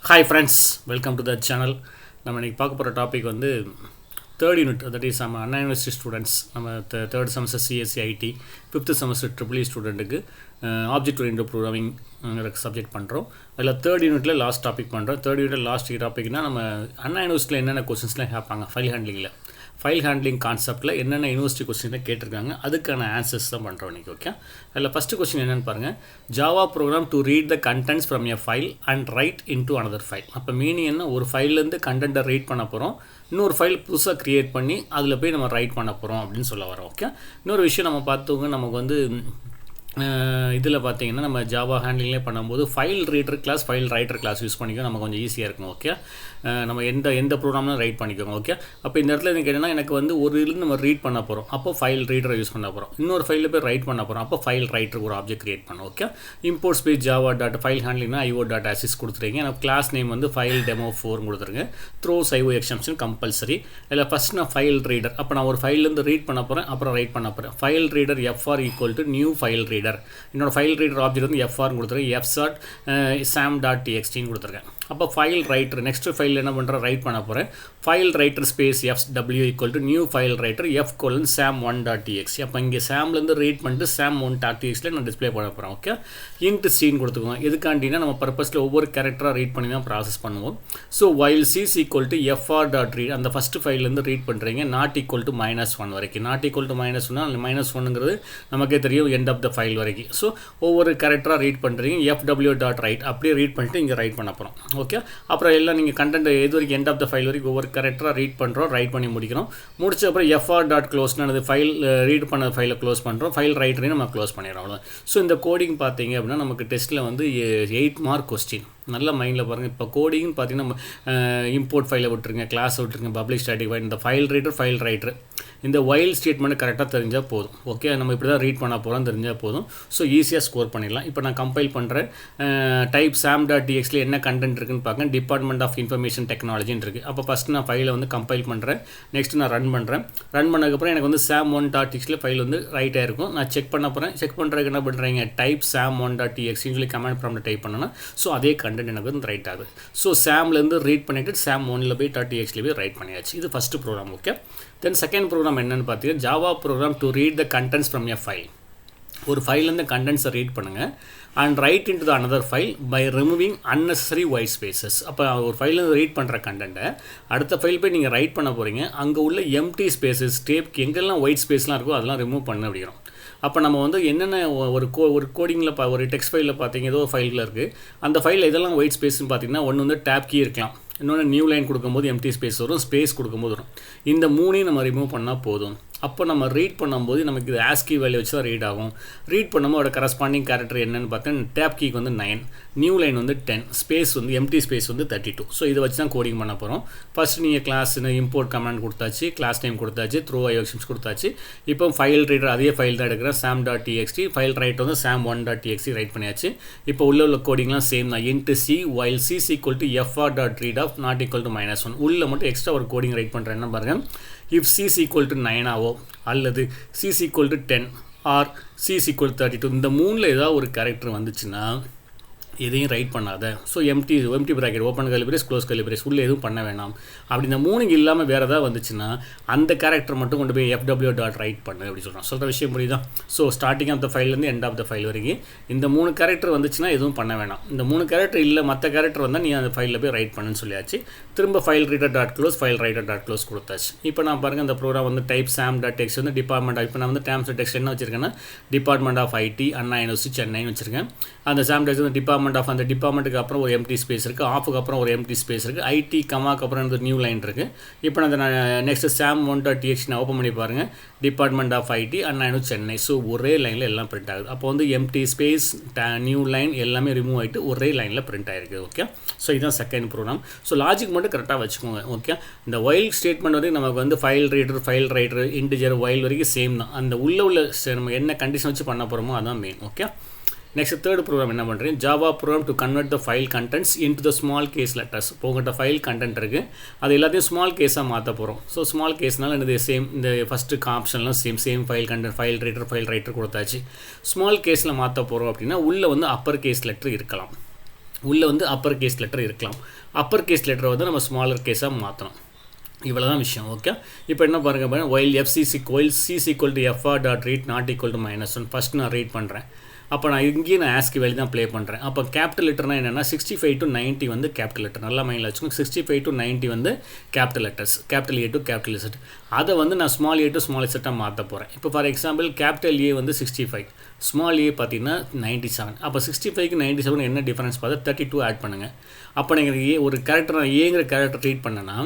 Hi friends, welcome to the channel. நம்ம இன்றைக்கி பார்க்க போகிற டாபிக் வந்து தேர்ட் யூனிட், தட் இஸ் நம்ம அண்ணா யூனிவர்சிட்டி ஸ்டூடெண்ட்ஸ், நம்ம third semester CSC IT, fifth semester triple ஸ்டூடெண்ட்டுக்கு ஆப்ஜெக்ட் ஓரியன்டட் ப்ரோக்ராமிங் சப்ஜெக்ட் பண்ணுறோம். அதில் தேர்ட் யூனிட்டில் லாஸ்ட் டாபிக் பண்ணுறோம். தேர்ட் யூனிட்டில் லாஸ்ட் டாபிக்னால் நம்ம அண்ணா யூனிவர்சிட்டியில் என்னென்ன கொஸ்டின்ஸ்லாம் கேட்பாங்க ஃபைல் ஹேண்ட்லிங் கான்செப்ட்டில் என்னென்ன யூனிவர்சிட்டி கொஸ்டின் கேட்டிருக்காங்க, அதுக்கான ஆன்சர்ஸ் தான் பண்ணுறோம் இன்றைக்கி. ஓகே, அதில் ஃபஸ்ட்டு கொஸ்டின் என்னென்னு பாருங்கள். Java program to read the contents from a file and write into another file. அப்போ மீனிங் என்ன, ஒரு ஃபைல்லேருந்து கண்டென்ட்டை ரீட் பண்ண போகிறோம், இன்னொரு ஃபைல் புதுசாக க்ரியேட் பண்ணி அதில் போய் நம்ம ரைட் பண்ண போகிறோம் அப்படின்னு சொல்ல வரோம். ஓகே, இன்னொரு விஷயம் நம்ம பார்த்தோங்க, நமக்கு வந்து இதில் பார்த்தீங்கன்னா நம்ம ஜாவா ஹேண்ட்லிங்லேயே பண்ணும்போது file reader class, file writer class use பண்ணிக்கோ, நம்ம கொஞ்சம் ஈஸியாக இருக்கும். ஓகே, நம்ம எந்த ப்ரோக்ராம்லாம் ரைட் பண்ணிக்கோங்க. ஓகே, அப்போ இந்த இடத்துல எனக்கு என்னென்னா, எனக்கு வந்து ஒரு இதுலேருந்து நம்ம ரீட் பண்ண போகிறோம், அப்போ ஃபைல் ரீடரை யூஸ் பண்ண போகிறோம், இன்னொரு ஃபைலில் போய் ரைட் பண்ண போகிறோம், அப்போ ஃபைல் ரைட்டர் ஒரு ஆப்ஜெக்ட் கிரியேட் பண்ணோம். Okay, import space Java dot file ஹேண்ட்லிங்னா ஐஓ டாட் ஆசிஸ் கொடுத்துருங்க. எனக்கு கிளாஸ் நேம் வந்து ஃபைல் டெமோ 4 கொடுத்துருங்க. Throws IO exception compulsory. இல்லை ஃபஸ்ட் நான் ஃபைல் ரீடர், அப்போ நான் ஒரு ஃபைல்லேருந்து ரீட் பண்ண போகிறேன், அப்புறம் ரைட் பண்ண போகிறேன். File reader FR equal to new file reader. என்னோட ஃபைல் ரீடர் ஆப்ஜெக்ட் வந்து எஃப்ஆர் கொடுத்துருக்கேன், எஃப்சாட் sam டாட் txt கொடுத்துருக்கேன். அப்போ ஃபைல் ரைட்டர் நெக்ஸ்ட் ஃபைல் என்ன பண்ணுறேன், ரைட் பண்ண போகிறேன். File writer space FW equal to new file writer F:: sam1 dot txt. அப்போ இங்கே சாம்லேருந்து ரீட் பண்ணிட்டு sam1 டாட் txt நான் டிஸ்பிளே பண்ண போகிறேன். ஓகே, இன்ட் சீன் கொடுத்துக்குவோம். எதுக்காண்டினா நம்ம பர்பஸில் ஒவ்வொரு கேரக்டராக ரீட் பண்ணி தான் ப்ராசஸ் பண்ணுவோம். So while sis equal to FR dot read, அந்த ஃபஸ்ட்டு ஃபைல்லேருந்து ரீட் பண்ணுறீங்க, நாட் ஈக்குவல் டு -1 வரைக்கும். நாட் ஈக்குவல் டு -1 அந்த -1ங்கிறது நமக்கே தெரியும் எண்ட் ஆஃப் த ஃபைல் வரைக்கும். ஸோ ஒவ்வொரு கேரக்டராக ரீட் பண்ணுறீங்க, எஃப்டபிள்யூ டாட் ரைட் அப்படியே ரீட் பண்ணிட்டு இங்கே ரைட் பண்ண போகிறோம். ஓகே, அப்புறம் எல்லாம் நீங்கள் கண்டென்ட் எது வரைக்கும் எண்ட் ஆஃப் த ஃபைல் வரைக்கும் ஒவ்வொரு கேரக்டராக ரீட் பண்ணுறோம், ரைட் பண்ணி முடிக்கிறோம். முடிச்ச அப்புறம் எஃப்ஆர் டாட் க்ளோஸ்னு அந்த ஃபைல் ரீட் பண்ண ஃபைலை க்ளோஸ் பண்ணுறோம், ஃபைல் ரைட்டரையும் நம்ம க்ளோஸ் பண்ணிடுறோம். அவ்வளோ. ஸோ இந்த கோடிங் பார்த்தீங்க அப்படின்னா நமக்கு டெஸ்ட்டில் வந்து 8 மார்க் கொஸ்டின். நல்ல மைண்டில் பாருங்கள். இப்போ கோடிங்னு பார்த்தீங்கன்னா நம்ம இம்போர்ட் ஃபைலை விட்டுருங்க, கிளாஸை விட்டுருங்க, பப்ளிக் ஸ்டாட்டிக் ஃபைல், இந்த ஃபைல் ரீடர் ஃபைல் ரைட்டர், இந்த வைல் ஸ்டேட்மெண்ட் கரெக்டாக தெரிஞ்சால் போதும். ஓகே, நம்ம இப்படி தான் ரீட் பண்ண போகிறோம் தெரிஞ்சால் போதும். ஸோ ஈஸியாக ஸ்கோர் பண்ணிடலாம். இப்போ நான் கம்பைல் பண்ணுறேன். டைப் sam டாட் txt என்ன கண்டென்ட் இருக்குன்னு பார்க்க, டிபார்ட்மெண்ட் ஆஃப் இன்ஃபர்மேஷன் டெக்னாலஜின்னு இருக்குது. அப்போ ஃபஸ்ட்டு நான் ஃபைலை வந்து கம்பைல் பண்ணுறேன், நெக்ஸ்ட் நான் ரன் பண்ணுறேன். ரன் பண்ணதுக்கப்புறம் எனக்கு வந்து sam1 டாட் txt ஃபைல் வந்து ரைட்டாக இருக்கும். நான் செக் பண்ண போகிறேன். செக் பண்ணுறதுக்கு என்ன பண்ணுறீங்க, டைப் sam1 டாட் txt சொல்லி கமெண்ட் ப்ராம்ப்ட் டைப் பண்ணேன்னா ஸோ அதே கண்டென்ட் எனக்கு வந்து ரைட் ஆகுது. ஸோ சாம்லேருந்து ரீட் பண்ணிவிட்டு sam1 போய் டாட் txt போய் ரைட் பண்ணியாச்சு. இது first program. Okay, then second program என்னென்னு பார்த்தீங்கன்னா, Java program to read the contents from a file. ஒரு ஃபைல்லேருந்து கண்டென்ட்ஸை ரீட் பண்ணுங்கள் and write into the another file by removing unnecessary white spaces. அப்போ ஒரு ஃபைல்லேருந்து ரீட் பண்ணுற கண்டென்ட்டை அடுத்த ஃபைல் போய் நீங்கள் ரைட் பண்ண போகிறீங்க, அங்கே உள்ள எம்டி ஸ்பேசஸ் டேப்க்கு எங்கெல்லாம் ஒயிட் ஸ்பேஸ்லாம் இருக்கோ அதெல்லாம் ரிமூவ் பண்ண அப்படிங்கிறோம். அப்போ நம்ம வந்து என்னென்ன ஒரு கோடிங்கில் ஒரு டெக்ஸ்ட் ஃபைலில் பார்த்தீங்க, ஏதோ ஃபைலில் இருக்குது, அந்த ஃபைலில் இதெல்லாம் ஒயிட் ஸ்பேஸ்னு பார்த்தீங்கன்னா, ஒன்று வந்து டேப் கீ இருக்கலாம், இன்னொன்று நியூ லைன் கொடுக்கும்போது எம்டி ஸ்பேஸ் வரும், ஸ்பேஸ் கொடுக்கும்போது வரும். இந்த மூணையும் நம்ம ரிமூவ் பண்ணால் போதும். அப்போ நம்ம ரீட் பண்ணும்போது நமக்கு இது ஆஸ்கி வேல்யூ வச்சு தான் ரீட் ஆகும். ரீட் பண்ணும்போது அதோட கரஸ்பாண்டிங் கேரக்டர் என்னென்னு பார்த்தா, டேப் கீக்கு வந்து 9, நியூ லைன் வந்து 10, ஸ்பேஸ் வந்து எம்டி ஸ்பேஸ் வந்து 32. ஸோ இதை வச்சு தான் கோடிங் பண்ண போகிறோம். ஃபஸ்ட்டு நீங்கள் கிளாஸ்னு இம்போர்ட் கமாண்ட் கொடுத்தாச்சு, கிளாஸ் நேம் கொடுத்தாச்சு, த்ரோ ஐஓஎக்ஷன்ஸ் கொடுத்தாச்சு. இப்போ ஃபைல் ரீடர் அதே ஃபைல் தான் எடுக்கிறேன், sam dot txt, file write வந்து sam1 டாட் txt ரைட் பண்ணியாச்சு. இப்போ உள்ள கோடிங்லாம் சேம் தான். Int c while sis equal to FR dot read of not equal to -1. உள்ள மட்டும் எக்ஸ்ட்ரா ஒரு கோடிங் ரைட் பண்ணுறேன். என்ன பாருங்கள், if c is equal to 9 ஆவோ அல்லது c is equal to 10 or c is equal to 32, இந்த மூணில் ஏதாவது ஒரு கேரக்டர் வந்துச்சுன்னா எதையும் ரைட் பண்ணாத. So empty bracket, open curly brace, close curly brace, உள்ளே எதுவும் பண்ண வேண்டாம். அப்படி இந்த மூணு இல்லாமல் வேறு ஏதாவது வந்துச்சுன்னா அந்த கேரக்டர் மட்டும் கொண்டு போய் எஃப்டபிள்யூ டாட் ரைட் பண்ணு அப்படி சொல்கிறோம். சொல்கிற விஷயம் புரியுதா? ஸோ ஸ்டார்டிங் ஆஃப் த ஃபைல்லேருந்து எண்ட் ஆஃப் த ஃபைல் வரைக்கும் இந்த 3 கேரக்டர் வந்துச்சுன்னா எதுவும் பண்ண வேணாம். இந்த 3 கேரக்டர் இல்லை, மற்ற கேரக்டர் வந்தால் நீ அந்த ஃபைலில் போய் ரைட் பண்ணுன்னு சொல்லியாச்சு. திரும்ப file reader dot close, file writer dot close கொடுத்தாச்சு. இப்போ நான் பாருங்கள், அந்த ப்ரோக்ராம் வந்து டைப் sam டாட் text வந்து டிபார்ட்மெண்ட். இப்போ நான் வந்து டேர்ம்ஸ் ஆஃப் டெக்ஸ்ட் என்ன வச்சிருக்கேன்னா, department of IT Anna university சென்னைன்னு வச்சிருக்கேன். அந்த sam டெக்ஸ்ட் வந்து டிபார்ட்மெண்ட் ஆஃப், அந்த டிபார்ட்மெண்ட்டுக்கு அப்புறம் ஒரு எம்டி ஸ்பேஸ் இருக்குது, ஆஃபுக்கு அப்புறம் ஒரு எம்டி ஸ்பேஸ் இருக்குது, ஐடி கமாக்கு அப்புறம் இந்த நியூ லைன் இருக்குது. இப்போ நான் நெக்ஸ்ட் sam1 டாட் txt நான் ஓப்பன் பண்ணி பாருங்கள், department of IT Anna university Chennai. So ஒரே லைனில் எல்லாம் பிரிண்ட் ஆகுது. அப்போ வந்து எம்டி ஸ்பேஸ் நியூ லைன் எல்லாமே ரிமூவ் ஆகிட்டு ஒரே லைனில் பிரிண்ட் ஆகிருக்கு. ஓகே, ஸோ இதுதான் செகண்ட் ப்ரோக்ராம். ஸோ லாஜிக் மட்டும் கரெக்டாக வச்சுக்கோங்க. ஓகே, இந்த வைல் ஸ்டேட்மெண்ட் வந்து நமக்கு வந்து file reader, file writer, integer, while வரைக்கும் சேம் தான். அந்த உள்ள நம்ம என்ன கண்டிஷன் வச்சு பண்ண போகிறோமோ அதான் main. Okay, next third program என்ன பண்ணுறேன், Java program to convert the file contents into the small case letters. போகிட்ட ஃபைல் கண்டென்ட் இருக்குது, அது எல்லாத்தையும் ஸ்மால் கேஸாக மாற்ற போகிறோம். ஸோ ஸ்மால் கேஸ்னால என்னது, சேம் இந்த ஃபஸ்ட்டு ஆப்ஷன்லாம் same file content, file reader, file writer கொடுத்தாச்சு. ஸ்மால் கேஸில் மாற்ற போகிறோம் அப்படின்னா உள்ளே வந்து அப்பர் கேஸ் லெட்டர் இருக்கலாம். உள்ளே வந்து அப்பர் கேஸ் லெட்டர் இருக்கலாம். அப்பர் கேஸ் லெட்டரை வந்து நம்ம ஸ்மாலர் கேஸாக மாற்றணும். இவ்வளோ தான் விஷயம். ஓகே, இப்போ என்ன பாருங்கள், while c equal to FR dot read not equal to -1 first நான் ரீட் பண்ணுறேன். அப்போ நான் இங்கேயும் நான் ஆஸ்கி வேல்யூ தான் ப்ளே பண்ணுறேன். அப்போ கேபிட்டல் லெட்டர்னா என்னென்னா 65 to 90 வந்து கேபிட்டல் லெட்டர். நல்லா மைண்டில் வச்சுக்கோங்க. 65 to 90 வந்து capital letters, capital A to capital Z. அதை வந்து நான் ஸ்மால் ஏ டு ஸ்மால் இசட்டாக மாற்ற போகிறேன். இப்போ ஃபார் எக்ஸாம்பிள் கேபிட்டல் ஏ வந்து 65, ஸ்மால் ஏ பார்த்தீங்கன்னா 97. அப்போ 65க்கு 97 என்ன டிஃபரன்ஸ் பார்த்தா 32 ஆட் பண்ணுங்கள். அப்போ நீங்கள் ஒரு கேரக்டர் நான் ஏங்கிற கேரக்டர் ரீட் பண்ணேன்னா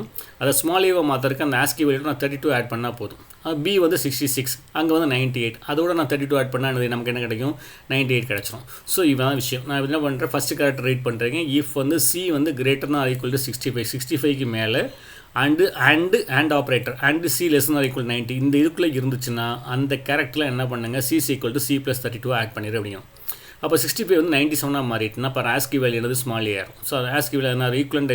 அதை ஸ்மால் ஏவை மாற்றுறதுக்கு அந்த ஆஸ்கி வேல்யூ நான் 32 ஆட் பண்ணால் போதும். பி வந்து 66, அங்கே வந்து 98, அதோட நான் 32 ஆட் பண்ணால் நமக்கு என்ன கிடைக்கும், 98 கிடச்சிரும். ஸோ இதுதான் விஷயம். நான் என்ன பண்ணுறேன், ஃபஸ்ட்டு கேரக்டர் ரீட் பண்ணுறேங்க. இஃப் வந்து சி வந்து கிரேட்டர் ஆர் ஈக்குவல் டு 65, 65க்கு மேலே and operator and c less or equal 90 இந்த இதுக்குள்ளே இருந்துச்சுன்னா அந்த கேரக்டரில் என்ன பண்ணுங்கள், c equal to c + 32 add பண்ணிடு அப்படிங்க. அப்போ 65 வந்து 97 மாறிட்டுனா இப்போ ஆஸ்கி வேல்யூ என்னது small A. So ASCII value என்ன ஈக்குவலண்ட்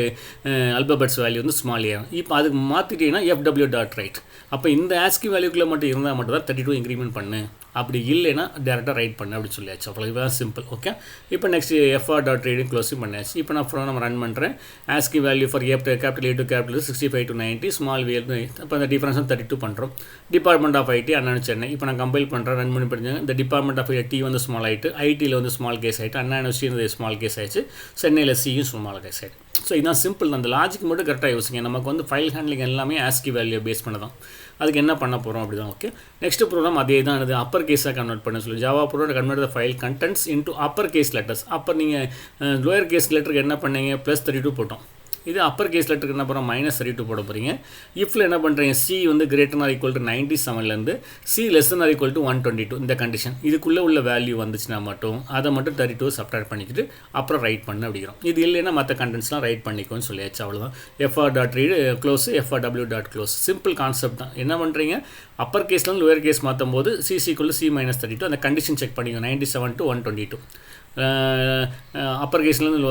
அல்பபெட்ஸ் வேல்யூ வந்து ஸ்மால் ஏ. இப்போ அதுக்கு மாற்றிட்டீங்கன்னா FW டாட் ரைட். அப்போ இந்த ஆஸ்கி வேல்யூக்குள்ளே மட்டும் இருந்தால் மட்டும் தான் 32 இன்க்ரிமெண்ட் பண்ணு, அப்படி இல்லைன்னா டேரெக்டாக ரைட் பண்ணு அப்படின்னு சொல்லியாச்சு. அவ்வளோ இதுதான் சிம்பிள். ஓகே, இப்போ next FR dot reading closing பண்ணியாச்சு. இப்போ நான் நம்ம ரன் பண்ணுறேன். ASCII value for capital A to capital 65 to 90, small way. இப்போ அந்த டிஃபரன்ஸ் 32 பண்ணுறோம். Department of IT Anna Chennai. இப்போ நான் கம்பைல் பண்ணுறேன், ரன் பண்ணி படிச்சாங்க. இந்த டிபார்ட்மெண்ட் ஆஃப் டி வந்து ஸ்மால் ஆகிட்டு, ஐடியில் வந்து ஸ்மால் கேஸ் ஆகிட்டு, அண்ணா யூனிவர்சிட்டி ஸ்மால் கேஸ் ஆகிடுச்சு, சென்னையில் சியும் ஸ்மால் கேஸ் ஆகிட்டு. ஸோ இதுதான் சிம்பிள். அந்த லாஜிக் மட்டும் கரெக்டாக யோசிங்க. நமக்கு வந்து ஃபைல் ஹேண்ட்லிங் எல்லாமே ஆஸ்கி வேல்யூ பேஸ் பண்ண தான். அதுக்கு என்ன பண்ண போகிறோம் அப்படி தான். ஓகே, நெக்ஸ்ட் ப்ரோக்ராம் அதே தான். அது அப்பர் கேஸாக கன்வெர்ட் பண்ண சொல்லி Java program convert the file contents into upper case letters. அப்போ நீங்கள் லோயர் கேஸ் லெட்டருக்கு என்ன பண்ணீங்க, +32 போட்டோம். இது அப்பர் கேஸ் லெட்டருக்கு என்ன பண்ணுறோம், -32 போட போகிறீங்க. இஃப்ல என்ன பண்ணுறீங்க, சி வந்து கிரேட்டர் ஆர் ஈக்குவல் டு 97லேருந்து C less or equal to 122 இந்த கண்டிஷன் இதுக்குள்ளே உள்ள வேல்யூ வந்துச்சுன்னா மட்டும் அதை மட்டும் 32 சப்ட்ராக்ட் பண்ணிக்கிட்டு அப்புறம் ரைட் பண்ண அப்படிங்கிறோம். இது இல்லைன்னா மற்ற கண்டென்ட்ஸ்லாம் ரைட் பண்ணிக்கோன்னு சொல்லியாச்சு. அவ்வளோதான். FR dot read close, FRW dot close. Simple concept தான். என்ன பண்ணுறீங்க, அப்பர் கேஸ்லேருந்து லோயர் கேஸ் மாற்றும் போது சி ஈக்குவல் டு சி -32 அந்த கண்டிஷன் செக் பண்ணிக்கோங்க. 97 to 122 அப்பர் கேஸ்லேருந்து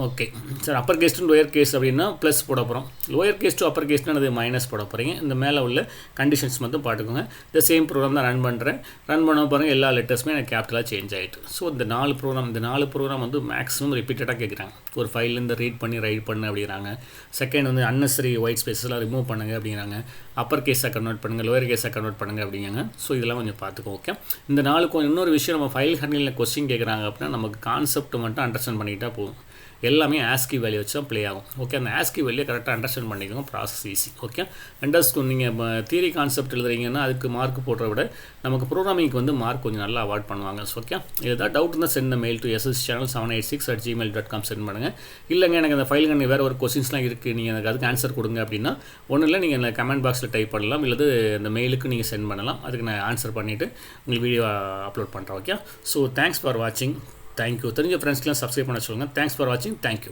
okay sir. Upper case to lower case அப்படின்னா ப்ளஸ் போட போகிறோம். லோயர் கேஸ் டு அப்பர் கேஸ்னால் அது மைனஸ் போட போகிறீங்க. இந்த மேலே உள்ள கண்டிஷன்ஸ் மட்டும் பார்த்துக்கோங்க. இந்த சேம் ப்ரோக்ராம் தான் ரன் பண்ணுறேன். ரன் பண்ண பாருங்கள், எல்லா லெட்டர்ஸுமே எனக்கு கேபிட்டலாக சேஞ்ச் ஆகிட்டு. ஸோ இந்த 4 ப்ரோக்ராம் வந்து மேக்ஸிமம் ரிப்பீட்டடாக கேட்குறாங்க. ஒரு ஃபைல்லேருந்து ரீட் பண்ணி ரைட் பண்ணு அப்படிங்கிறாங்க. செகண்ட் வந்து அன்னெசரி ஒயிட் ஸ்பேஸஸ்லாம் ரிமூவ் பண்ணுங்க அப்படிங்கிறாங்க. அப்பர் கேஸாக கன்வெர்ட் பண்ணுங்கள், லோயர் கேஸாக கன்வெர்ட் பண்ணுங்கள் அப்படிங்காங்க. ஸோ இதெல்லாம் கொஞ்சம் பார்த்துக்கோ. ஓகே, இந்த 4 இன்னொரு விஷயம், நம்ம ஃபைல் ஹேண்ட்லிங்கில் கொஸ்டின் கேட்குறாங்க அப்படின்னா நமக்கு கான்செப்ட் மட்டும் அண்டர்ஸ்டாண்ட் பண்ணிக்கிட்டால் போதும். எல்லாமே ஆஸ்கி வேல்யூ வச்சு தான் ப்ளே ஆகும். ஓகே, அந்த ஆஸ்கி வேல்யூ கரெக்டாக அண்டர்ஸ்டாண்ட் பண்ணிக்கோங்க, ப்ராசஸ் ஈஸி. ஓகே, நீங்கள் தியரி கான்செப்ட் எழுதுறீங்கன்னா அதுக்கு மார்க் போடுறத விட நமக்கு ப்ரோக்ராமிங்க்கு வந்து மார்க் கொஞ்சம் நல்லா அவார்ட் பண்ணுவாங்க. ஓகே, ஏதாவது டவுட் இருந்தால் send mail to ssschannel786@gmail.com send பண்ணுங்கள். இல்லைங்க எனக்கு அந்த ஃபைல் கண்ணி வேறு ஒரு கொஸ்டின்ஸ்லாம் இருக்குது, நீங்கள் எனக்கு அதுக்கு ஆன்சர் கொடுங்க அப்படின்னா ஒன்றும் இல்லை, நீங்கள் கமெண்ட் பாக்ஸில் டைப் பண்ணலாம், இல்லது அந்த மெயிலுக்கு நீங்கள் சென்ட் பண்ணலாம். அதுக்கு நான் ஆன்சர் பண்ணிவிட்டு உங்களுக்கு வீடியோ அப்லோட் பண்ணுறேன். ஓகே, ஸோ தேங்க்ஸ் ஃபார் வாட்சிங். தேங்க்யூ. தெரிஞ்ச ஃப்ரெண்ட்ஸ்க்கெலாம் சப்ஸ்கிரைப் பண்ண சொல்லுங்கள். தேங்க்ஸ் ஃபார் வாட்சிங். தேங்க்யூ.